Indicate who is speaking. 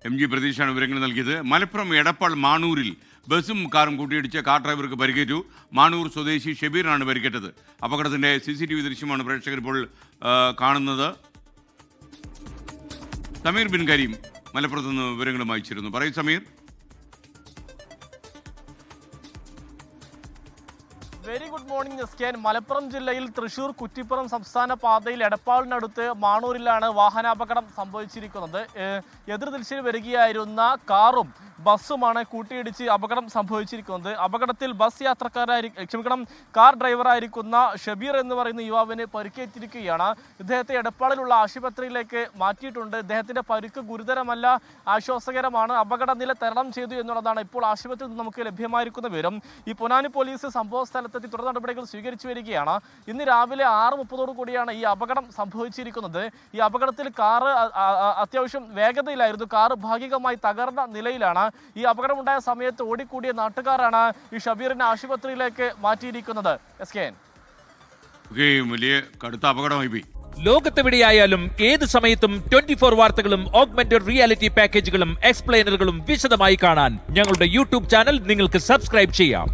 Speaker 1: MG പ്രതീക്ഷാണ് വിവരങ്ങൾ നൽകിയത്. മലപ്പുറം എടപ്പാൾ മാണൂരിൽ ബസും കാറും കൂട്ടിയിടിച്ച് കാർ ഡ്രൈവർക്ക് പരിക്കേറ്റു. മാണൂർ സ്വദേശി ഷബീറിനാണ് പരിക്കേറ്റത്. അപകടത്തിന്റെ CCTV ദൃശ്യമാണ് പ്രേക്ഷകർ ഇപ്പോൾ കാണുന്നത്. സമീർ ബിൻ കരീം മലപ്പുറത്ത് നിന്ന് വിവരങ്ങളും അയച്ചിരുന്നു. പറയൂ സമീർ.
Speaker 2: വെരി ഗുഡ് മോർണിംഗ് എസ്കേൻ. മലപ്പുറം ജില്ലയിൽ തൃശൂർ കുറ്റിപ്പുറം സംസ്ഥാന പാതയിൽ എടപ്പാളിനടുത്ത് മാണൂരിലാണ് വാഹനാപകടം സംഭവിച്ചിരിക്കുന്നത്. എതിർദിശയിൽ വരികയായിരുന്ന കാറും ബസ്സുമാണ് കൂട്ടിയിടിച്ച് അപകടം സംഭവിച്ചിരിക്കുന്നത്. അപകടത്തിൽ ബസ് കാർ ഡ്രൈവറായിരിക്കുന്ന ഷബീർ എന്ന് പറയുന്ന യുവാവിന് പരിക്കേറ്റിരിക്കുകയാണ്. ഇദ്ദേഹത്തെ എടപ്പാളിലുള്ള ആശുപത്രിയിലേക്ക് മാറ്റിയിട്ടുണ്ട്. ഇദ്ദേഹത്തിന്റെ പരിക്ക് ഗുരുതരമല്ല, ആശ്വാസകരമാണ്. അപകടനില തരണം ചെയ്തു എന്നുള്ളതാണ് ഇപ്പോൾ ആശുപത്രിയിൽ നിന്ന് നമുക്ക് ലഭ്യമായിരിക്കുന്ന വിവരം. ഈ പൊന്നാനി പോലീസ് സംഭവ സ്ഥലത്തെത്തി തുടർ നടപടികൾ സ്വീകരിച്ചു വരികയാണ്. ഇന്ന് രാവിലെ 6:30 കൂടിയാണ് ഈ അപകടം സംഭവിച്ചിരിക്കുന്നത്. ഈ അപകടത്തിൽ കാറ് അത്യാവശ്യം വേഗതയിലായിരുന്നു. കാറ് ഭാഗികമായി തകർന്ന നിലയിലാണ്. ഈ അപകടമുണ്ടായ സമയത്ത് ഓടിക്കൂടിയ നാട്ടുകാരാണ് ഈ ഷബീറിനെ ആശുപത്രിയിലേക്ക് മാറ്റിയിരിക്കുന്നത്.
Speaker 1: വലിയ കടുത്ത അപകടമായി പോയി.
Speaker 3: ലോകത്തെവിടെയായാലും ഏത് സമയത്തും 24 വാർത്തകളും ഓഗ്മെന്റഡ് റിയാലിറ്റി പാക്കേജുകളും എക്സ്പ്ലെയിനറുകളും വിശദമായി കാണാൻ ഞങ്ങളുടെ YouTube ചാനൽ നിങ്ങൾക്ക് സബ്സ്ക്രൈബ് ചെയ്യാം.